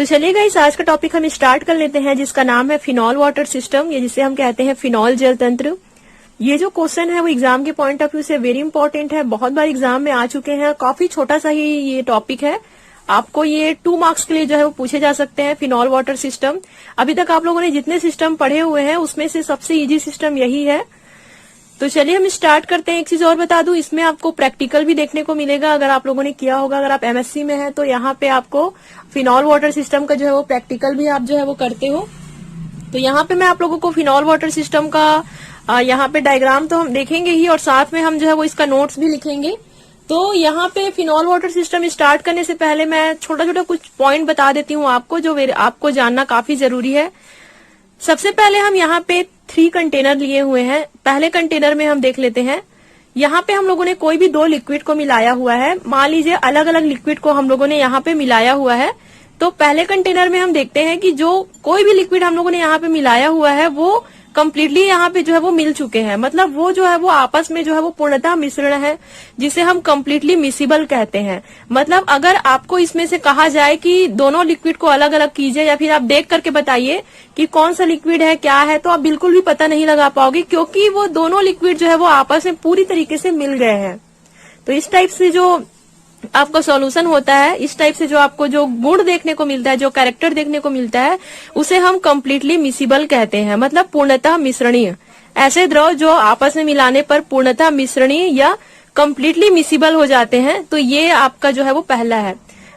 तो चलिए गाइस, आज का टॉपिक हम स्टार्ट कर लेते हैं, जिसका नाम है फिनॉल वाटर सिस्टम, या जिसे हम कहते हैं फिनॉल जल तंत्र। ये जो क्वेश्चन है वो एग्जाम के पॉइंट ऑफ व्यू से वेरी इंपॉर्टेंट है, बहुत बार एग्जाम में आ चुके हैं। काफी छोटा सा ही ये टॉपिक है, आपको ये 2 मार्क्स के लिए जो है वो पूछे जा सकते हैं। फिनॉल वाटर सिस्टम, अभी तक आप लोगों ने जितने सिस्टम पढ़े हुए हैं उसमें से सबसे इजी सिस्टम यही है। तो चलिए हम स्टार्ट करते हैं। एक चीज और बता दूं, इसमें आपको प्रैक्टिकल भी देखने को मिलेगा, अगर आप लोगों ने किया होगा। अगर आप एमएससी में हैं तो यहाँ पे आपको फिनॉल वाटर सिस्टम का जो है वो प्रैक्टिकल भी आप जो है वो करते हो। तो यहाँ पे मैं आप लोगों को फिनॉल वाटर सिस्टम का यहाँ पे डायग्राम तो हम देखेंगे ही, और साथ में हम जो है वो इसका नोट्स भी लिखेंगे। तो यहाँ पे फिनॉल वाटर सिस्टम स्टार्ट करने से पहले मैं छोटा छोटा कुछ पॉइंट बता देती हूँ आपको, जो आपको जानना काफी जरूरी है। सबसे पहले हम यहाँ पे 3 कंटेनर लिए हुए हैं। पहले कंटेनर में हम देख लेते हैं, यहाँ पे हम लोगों ने कोई भी 2 लिक्विड को मिलाया हुआ है। मान लीजिए अलग अलग लिक्विड को हम लोगों ने यहाँ पे मिलाया हुआ है। तो पहले कंटेनर में हम देखते हैं कि जो कोई भी लिक्विड हम लोगों ने यहाँ पे मिलाया हुआ है वो कंप्लीटली यहाँ पे जो है वो मिल चुके हैं। मतलब वो जो है वो आपस में जो है वो पूर्णतः मिश्रण है, जिसे हम कंप्लीटली मिसिबल कहते हैं। मतलब अगर आपको इसमें से कहा जाए कि दोनों लिक्विड को अलग अलग कीजिए, या फिर आप देख करके बताइए कि कौन सा लिक्विड है क्या है, तो आप बिल्कुल भी पता नहीं लगा पाओगे, क्योंकि वो दोनों लिक्विड जो है वो आपस में पूरी तरीके से मिल गए हैं। तो इस टाइप से जो आपका सॉल्यूशन होता है, इस टाइप से जो आपको जो गुण देखने को मिलता है, जो कैरेक्टर देखने को मिलता है, उसे हम कंप्लीटली मिसिबल कहते हैं। मतलब पूर्णतः मिश्रणीय। ऐसे द्रव जो आपस में मिलाने पर पूर्णतः मिश्रणीय या कंप्लीटली मिसिबल हो जाते हैं। तो ये आपका जो है वो पहला है।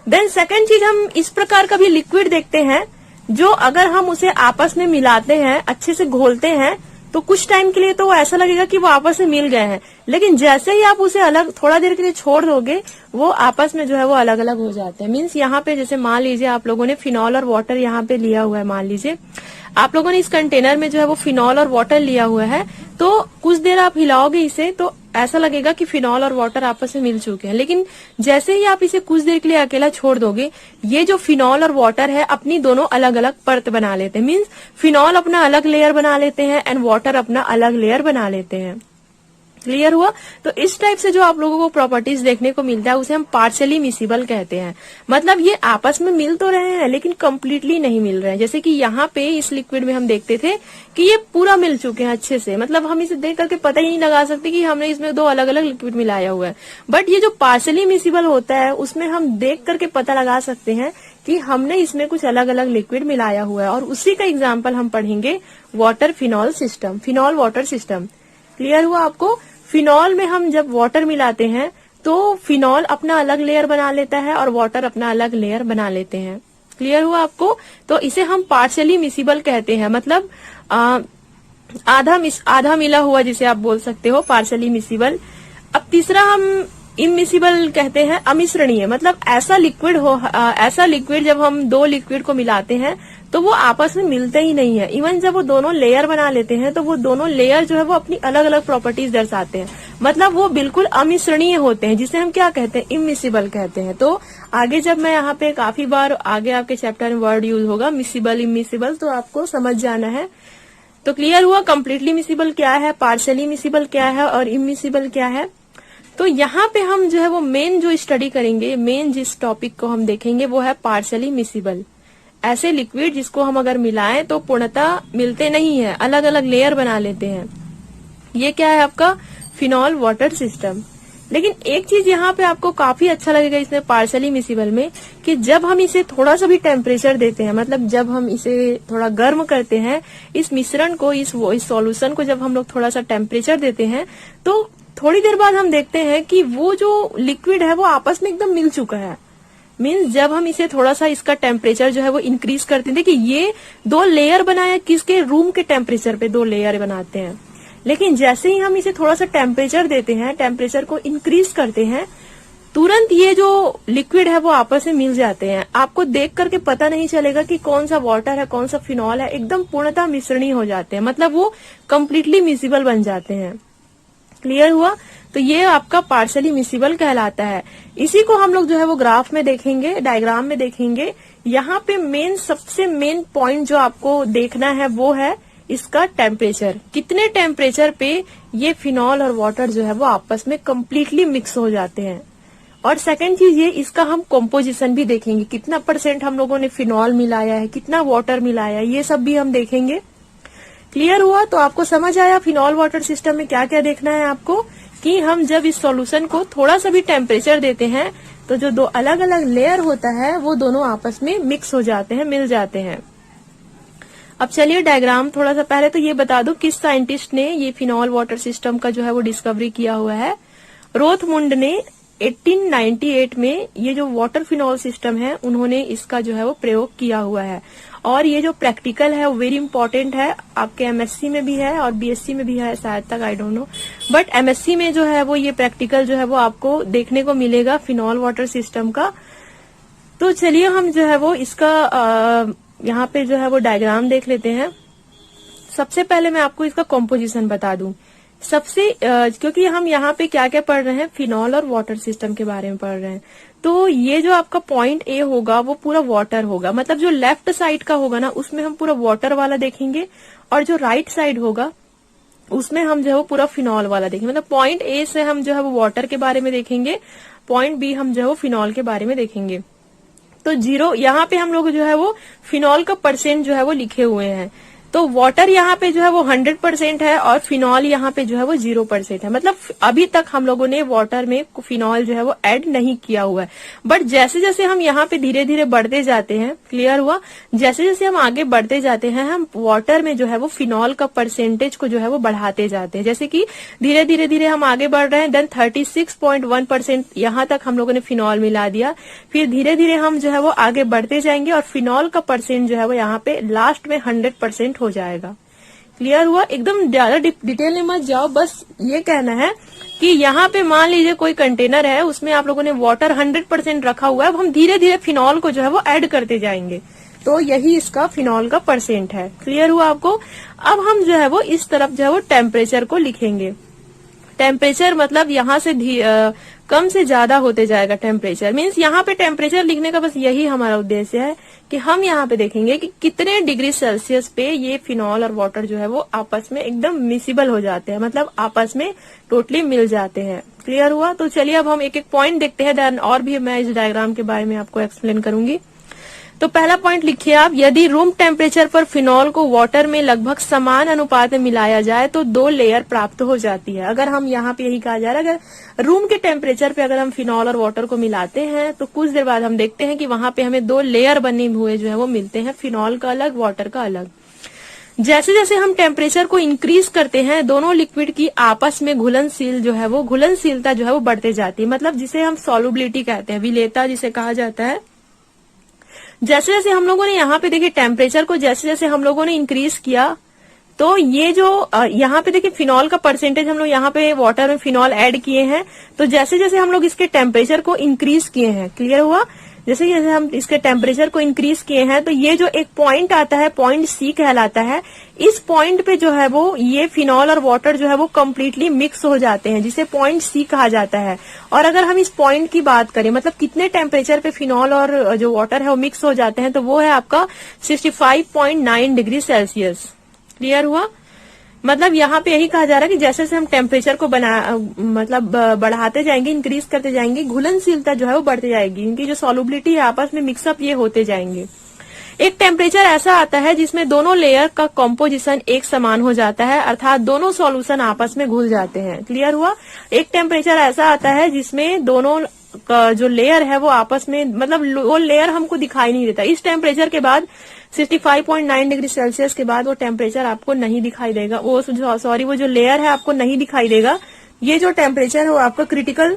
देन सेकंड चीज, हम इस प्रकार का भी लिक्विड देखते हैं जो अगर हम उसे आपस में मिलाते हैं, अच्छे से घोलते हैं, तो कुछ टाइम के लिए तो वो ऐसा लगेगा कि वो आपस में मिल गए हैं, लेकिन जैसे ही आप उसे अलग थोड़ा देर के लिए छोड़ दोगे, वो आपस में जो है वो अलग अलग हो जाते हैं। मीन्स यहाँ पे जैसे मान लीजिए आप लोगों ने फिनॉल और वाटर यहाँ पे लिया हुआ है। मान लीजिए आप लोगों ने इस कंटेनर में जो है वो फिनॉल और वाटर लिया हुआ है, तो कुछ देर आप हिलाओगे इसे तो ऐसा लगेगा कि फिनॉल और वाटर आपस में मिल चुके हैं, लेकिन जैसे ही आप इसे कुछ देर के लिए अकेला छोड़ दोगे, ये जो फिनॉल और वाटर है अपनी दोनों अलग अलग परत बना लेते हैं। मीन्स फिनॉल अपना अलग लेयर बना लेते हैं एंड वाटर अपना अलग लेयर बना लेते हैं। क्लियर हुआ? तो इस टाइप से जो आप लोगों को प्रॉपर्टीज देखने को मिलता है उसे हम पार्शियली मिसिबल कहते हैं। मतलब ये आपस में मिल तो रहे हैं लेकिन कंप्लीटली नहीं मिल रहे हैं। जैसे कि यहाँ पे इस लिक्विड में हम देखते थे कि ये पूरा मिल चुके हैं अच्छे से, मतलब हम इसे देख करके पता ही नहीं लगा सकते कि हमने इसमें 2 अलग अलग लिक्विड मिलाया हुआ है। बट ये जो पार्शियली मिसिबल होता है उसमें हम देख करके पता लगा सकते हैं कि हमने इसमें कुछ अलग अलग लिक्विड मिलाया हुआ है, और उसी का एग्जाम्पल हम पढ़ेंगे water phenol system, phenol water system. Clear हुआ आपको? फिनॉल में हम जब वाटर मिलाते हैं तो फिनॉल अपना अलग लेयर बना लेता है और वाटर अपना अलग लेयर बना लेते हैं। क्लियर हुआ आपको? तो इसे हम पार्शियली मिसिबल कहते हैं। मतलब आधा मिला हुआ जिसे आप बोल सकते हो, पार्शियली मिसिबल। अब तीसरा हम इमिसिबल कहते हैं, अमिश्रणीय। मतलब ऐसा लिक्विड जब हम 2 लिक्विड को मिलाते हैं तो वो आपस में मिलते ही नहीं है। इवन जब वो दोनों लेयर बना लेते हैं तो वो दोनों लेयर जो है वो अपनी अलग अलग प्रॉपर्टीज दर्शाते हैं। मतलब वो बिल्कुल अमिश्रणीय होते हैं, जिसे हम क्या कहते हैं, इमिसिबल कहते हैं। तो आगे जब मैं यहाँ पे काफी बार आगे आपके चैप्टर में वर्ड यूज होगा मिसिबल, इमिसिबल, तो आपको समझ जाना है। तो क्लियर हुआ कंप्लीटली मिसिबल क्या है, पार्शियली मिसिबल क्या है और इमिसिबल क्या है। तो यहाँ पे हम जो है वो मेन जो स्टडी करेंगे, मेन जिस टॉपिक को हम देखेंगे वो है पार्शियली मिसिबल। ऐसे लिक्विड जिसको हम अगर मिलाएं तो पूर्णतः मिलते नहीं है, अलग अलग लेयर बना लेते हैं। ये क्या है आपका फिनॉल वाटर सिस्टम। लेकिन एक चीज यहाँ पे आपको काफी अच्छा लगेगा इसमें पार्शियली मिसिबल में, कि जब हम इसे थोड़ा सा भी टेम्परेचर देते हैं, मतलब जब हम इसे थोड़ा गर्म करते हैं, इस मिश्रण को, इस सॉल्यूशन को जब हम लोग थोड़ा सा टेम्परेचर देते हैं, तो थोड़ी देर बाद हम देखते हैं कि वो जो लिक्विड है वो आपस में एकदम मिल चुका है। मीन्स जब हम इसे थोड़ा सा इसका टेम्परेचर जो है वो इंक्रीज करते थे, कि ये 2 लेयर बनाया, किसके रूम के टेम्परेचर पे 2 लेयर बनाते हैं। लेकिन जैसे ही हम इसे थोड़ा सा टेम्परेचर देते हैं, टेम्परेचर को इंक्रीज करते हैं, तुरंत ये जो लिक्विड है वो आपस में मिल जाते हैं। आपको देख करके पता नहीं चलेगा कि कौन सा वाटर है कौन सा फिनॉल है, एकदम पूर्णतः मिश्रणीय हो जाते हैं। मतलब वो कंप्लीटली मिसिबल बन जाते हैं। क्लियर हुआ? तो ये आपका पार्शियली मिसिबल कहलाता है। इसी को हम लोग जो है वो ग्राफ में देखेंगे, डायग्राम में देखेंगे। यहाँ पे सबसे मेन पॉइंट जो आपको देखना है वो है इसका टेम्परेचर। कितने टेम्परेचर पे ये फिनॉल और वाटर जो है वो आपस में कंप्लीटली मिक्स हो जाते हैं, और सेकंड चीज ये, इसका हम कॉम्पोजिशन भी देखेंगे, कितना % हम लोगों ने फिनॉल मिलाया है, कितना वाटर मिलाया है, ये सब भी हम देखेंगे। क्लियर हुआ? तो आपको समझ आया फिनॉल वाटर सिस्टम में क्या क्या देखना है आपको, कि हम जब इस सॉल्यूशन को थोड़ा सा भी टेम्परेचर देते हैं तो जो दो अलग अलग लेयर होता है वो दोनों आपस में मिक्स हो जाते हैं, मिल जाते हैं। अब चलिए डायग्राम थोड़ा सा, पहले तो ये बता दूं किस साइंटिस्ट ने ये फिनॉल वाटर सिस्टम का जो है वो डिस्कवरी किया हुआ है। रोथमुंड ने 1898 में ये जो वाटर फिनॉल सिस्टम है उन्होंने इसका जो है वो प्रयोग किया हुआ है। और ये जो प्रैक्टिकल है वो वेरी इंपॉर्टेंट है, आपके एमएससी में भी है और बीएससी में भी है शायद तक, I don't know, but MSc में जो है वो ये प्रैक्टिकल जो है वो आपको देखने को मिलेगा फिनॉल वाटर सिस्टम का। तो चलिए हम जो है वो इसका यहाँ पे जो है वो डायग्राम देख लेते हैं। सबसे पहले मैं आपको इसका कॉम्पोजिशन बता दूं। क्योंकि हम यहाँ पे क्या क्या पढ़ रहे हैं, फिनॉल और वाटर सिस्टम के बारे में पढ़ रहे हैं, तो ये जो आपका पॉइंट ए होगा वो पूरा वाटर होगा, मतलब जो लेफ्ट साइड का होगा ना उसमें हम पूरा वाटर वाला देखेंगे, और जो राइट साइड होगा उसमें हम जो है वो पूरा फिनॉल वाला देखेंगे। मतलब पॉइंट ए से हम जो है वो वाटर के बारे में देखेंगे, पॉइंट बी हम जो है वो फिनॉल के बारे में देखेंगे। तो 0 यहाँ पे हम लोग जो है वो फिनॉल का % जो है वो लिखे हुए हैं, तो वाटर यहाँ पे जो है वो 100% है और फिनॉल यहाँ पे जो है वो 0% है। मतलब अभी तक हम लोगों ने वाटर में फिनॉल जो है वो ऐड नहीं किया हुआ है, बट जैसे जैसे हम यहाँ पे धीरे धीरे बढ़ते जाते हैं, क्लियर हुआ, जैसे जैसे हम आगे बढ़ते जाते हैं हम वाटर में जो है वो फिनॉल का % को जो है वो बढ़ाते जाते हैं। जैसे कि धीरे धीरे धीरे हम आगे बढ़ रहे हैं, देन 36.1% यहाँ तक हम लोगों ने फिनॉल मिला दिया, फिर धीरे धीरे हम जो है वो आगे बढ़ते जाएंगे और फिनॉल का % जो है वो यहाँ पे लास्ट में 100% हो जाएगा। क्लियर हुआ? एकदम ज्यादा डिटेल में मत जाओ, बस ये कहना है कि यहाँ पे मान लीजिए कोई कंटेनर है, उसमें आप लोगों ने वाटर 100% रखा हुआ है, अब हम धीरे धीरे फिनॉल को जो है वो ऐड करते जाएंगे, तो यही इसका फिनॉल का % है। क्लियर हुआ आपको? अब हम जो है वो इस तरफ जो है वो टेम्परेचर को लिखेंगे। टेम्परेचर मतलब यहाँ से कम से ज्यादा होते जाएगा टेम्परेचर, मीन्स यहाँ पे टेम्परेचर लिखने का बस यही हमारा उद्देश्य है कि हम यहाँ पे देखेंगे कि कितने डिग्री सेल्सियस पे ये फिनॉल और वाटर जो है वो आपस में एकदम मिसिबल हो जाते हैं, मतलब आपस में टोटली मिल जाते हैं। क्लियर हुआ? तो चलिए अब हम एक एक पॉइंट देखते हैं, देन और भी मैं इस डायग्राम के बारे में आपको एक्सप्लेन करूंगी। तो पहला पॉइंट लिखिए आप, यदि रूम टेम्परेचर पर फिनॉल को वाटर में लगभग समान अनुपात में मिलाया जाए तो 2 लेयर प्राप्त हो जाती है। अगर हम यहाँ पे यही कहा जा रहा है, अगर रूम के टेम्परेचर पे अगर हम फिनॉल और वाटर को मिलाते हैं तो कुछ देर बाद हम देखते हैं कि वहां पे हमें 2 लेयर बने हुए जो है वो मिलते हैं, फिनॉल का अलग, वाटर का अलग। जैसे जैसे हम टेम्परेचर को इंक्रीज करते हैं दोनों लिक्विड की आपस में घुलनशील जो है वो घुलनशीलता जो है वो बढ़ते जाती है, मतलब जिसे हम सॉल्युबिलिटी कहते हैं, विलेयता जिसे कहा जाता है। जैसे जैसे हम लोगों ने यहाँ पे देखिए टेम्परेचर को जैसे जैसे हम लोगों ने इंक्रीज किया तो ये जो यहाँ पे देखिए फिनॉल का % हम लोग यहाँ पे वाटर में फिनॉल ऐड किए हैं, तो जैसे जैसे हम लोग इसके टेम्परेचर को इंक्रीज किए हैं, क्लियर हुआ, जैसे जैसे हम इसके टेम्परेचर को इंक्रीज किए हैं तो ये जो एक पॉइंट आता है, पॉइंट सी कहलाता है, इस पॉइंट पे जो है वो ये फिनॉल और वाटर जो है वो कम्प्लीटली मिक्स हो जाते हैं, जिसे पॉइंट सी कहा जाता है। और अगर हम इस पॉइंट की बात करें, मतलब कितने टेम्परेचर पे फिनॉल और जो वाटर है वो मिक्स हो जाते हैं, तो वो है आपका 65.9 डिग्री सेल्सियस। क्लियर हुआ? मतलब यहाँ पे यही कहा जा रहा है कि जैसे जैसे हम टेम्परेचर को बढ़ाते जाएंगे, इंक्रीज करते जाएंगे, घुलनशीलता जो है वो बढ़ती जाएगी, इनकी जो सॉल्युबिलिटी है आपस में मिक्सअप ये होते जाएंगे। एक टेम्परेचर ऐसा आता है जिसमें दोनों लेयर का कॉम्पोजिशन एक समान हो जाता है, अर्थात दोनों सॉल्यूशन आपस में घुल जाते हैं। क्लियर हुआ? एक टेम्परेचर ऐसा आता है जिसमें दोनों का जो लेयर है वो आपस में, मतलब वो लेयर हमको दिखाई नहीं देता। इस टेम्परेचर के बाद 65.9 डिग्री सेल्सियस के बाद वो टेम्परेचर आपको नहीं दिखाई देगा, वो जो लेयर है आपको नहीं दिखाई देगा। ये जो टेम्परेचर है वो आपका क्रिटिकल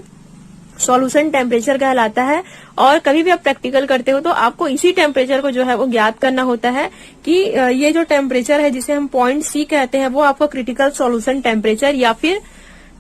सॉल्यूशन टेम्परेचर कहलाता है। और कभी भी आप प्रैक्टिकल करते हो तो आपको इसी टेम्परेचर को जो है वो ज्ञात करना होता है कि ये जो टेम्परेचर है जिसे हम पॉइंट सी कहते हैं वो आपका क्रिटिकल सॉल्यूशन टेम्परेचर या फिर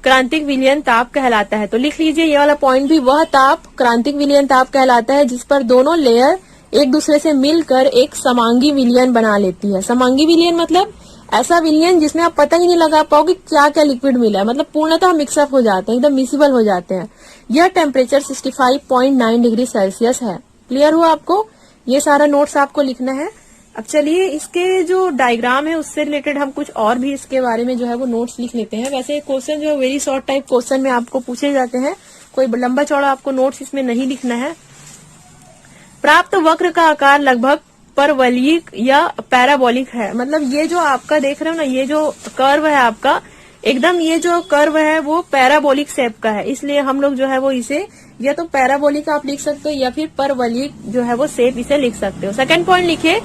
क्रांतिक विलयन ताप कहलाता है। तो लिख लीजिए ये वाला पॉइंट भी, वह ताप क्रांतिक विलयन ताप कहलाता है जिस पर दोनों लेयर एक दूसरे से मिलकर एक समांगी विलयन बना लेती है। समांगी विलयन मतलब ऐसा विलयन जिसमें आप पता ही नहीं लगा पाओगे क्या क्या लिक्विड मिला है, मतलब पूर्णतः मिक्सअप हो जाते हैं, एकदम मिसिबल हो जाते हैं। यह टेम्परेचर 65.9 डिग्री सेल्सियस है। क्लियर हुआ आपको? ये सारा नोट्स आपको लिखना है। अब चलिए इसके जो डायग्राम है उससे रिलेटेड हम कुछ और भी इसके बारे में जो है वो नोट्स लिख लेते हैं। वैसे क्वेश्चन जो है वेरी शॉर्ट टाइप क्वेश्चन में आपको पूछे जाते हैं, कोई लंबा चौड़ा आपको नोट्स इसमें नहीं लिखना है। प्राप्त वक्र का आकार लगभग परवलयिक या पैराबोलिक है, मतलब ये जो आपका देख रहे हो ना, ये जो कर्व है आपका, एकदम ये जो कर्व है वो पैराबोलिक शेप का है, इसलिए हम लोग जो है वो इसे या तो पैराबोलिक आप लिख सकते हो या फिर परवलयिक जो है वो शेप इसे लिख सकते हो। सेकंड पॉइंट लिखिए,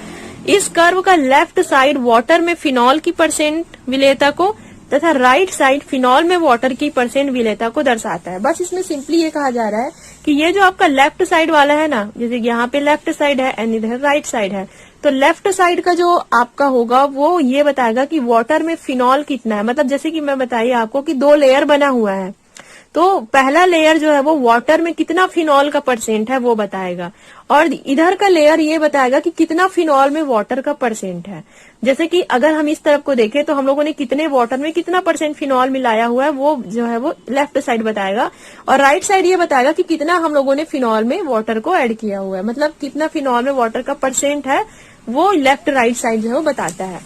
इस कर्व का लेफ्ट साइड वाटर में फिनॉल की परसेंट विलेयता को तथा राइट साइड फिनॉल में वाटर की परसेंट विलेयता को दर्शाता है। बस इसमें सिंपली ये कहा जा रहा है कि ये जो आपका लेफ्ट साइड वाला है ना, जैसे यहाँ पे लेफ्ट साइड है एंड इधर राइट साइड है, तो लेफ्ट साइड का जो आपका होगा वो ये बताएगा कि वाटर में फिनॉल कितना है। मतलब जैसे कि मैं बताइए आपको कि 2 लेयर बना हुआ है, तो पहला लेयर जो है वो वाटर में कितना फिनॉल का परसेंट है वो बताएगा, और इधर का लेयर ये बताएगा कि कितना फिनॉल में वाटर का परसेंट है। जैसे कि अगर हम इस तरफ को देखें तो हम लोगों ने कितने वाटर में कितना परसेंट फिनॉल मिलाया हुआ है वो जो है वो लेफ्ट साइड बताएगा, और राइट साइड ये बताएगा कि कितना हम लोगों ने फिनॉल में वाटर को ऐड किया हुआ है, मतलब कितना फिनॉल में वाटर का परसेंट है वो लेफ्ट राइट साइड जो है वो बताता है।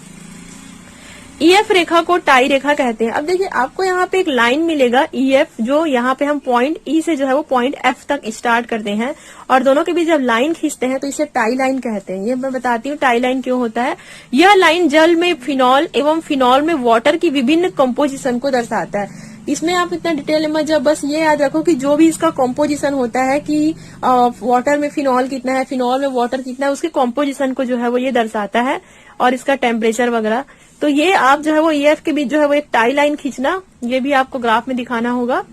ईएफ रेखा को टाई रेखा कहते हैं। अब देखिए आपको यहाँ पे एक लाइन मिलेगा ईएफ, जो यहाँ पे हम पॉइंट ई से जो है वो पॉइंट एफ तक स्टार्ट करते हैं, और दोनों के बीच जब लाइन खींचते हैं तो इसे टाई लाइन कहते हैं। ये मैं बताती हूँ टाई लाइन क्यों होता है। यह लाइन जल में फिनॉल एवं फिनॉल में वाटर की विभिन्न कंपोजिशन को दर्शाता है। इसमें आप इतना डिटेल में जब बस ये याद रखो कि जो भी इसका कॉम्पोजिशन होता है कि वाटर में फिनॉल कितना है, फिनॉल में वाटर कितना है, उसके कॉम्पोजिशन को जो है वो ये दर्शाता है, और इसका टेम्परेचर वगैरह। तो ये आप जो है वो ईएफ के बीच जो है वो एक टाई लाइन खींचना, ये भी आपको ग्राफ में दिखाना होगा।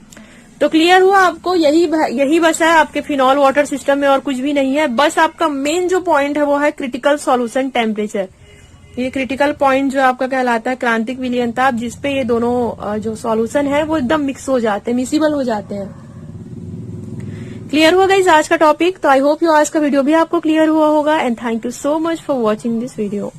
तो क्लियर हुआ आपको, यही बस है आपके फिनॉल वाटर सिस्टम में, और कुछ भी नहीं है। बस आपका मेन जो पॉइंट है वो है क्रिटिकल सॉल्यूशन टेम्परेचर। ये क्रिटिकल पॉइंट जो आपका कहलाता है क्रांतिक विलयनता, जिसपे ये दोनों जो सॉल्यूशन है वो एकदम मिक्स हो जाते हैं, मिसिबल हो जाते हैं। क्लियर हुआ गाइस आज का टॉपिक। तो आई होप यू आज का वीडियो भी आपको क्लियर हुआ होगा, and thank you so much for watching this video.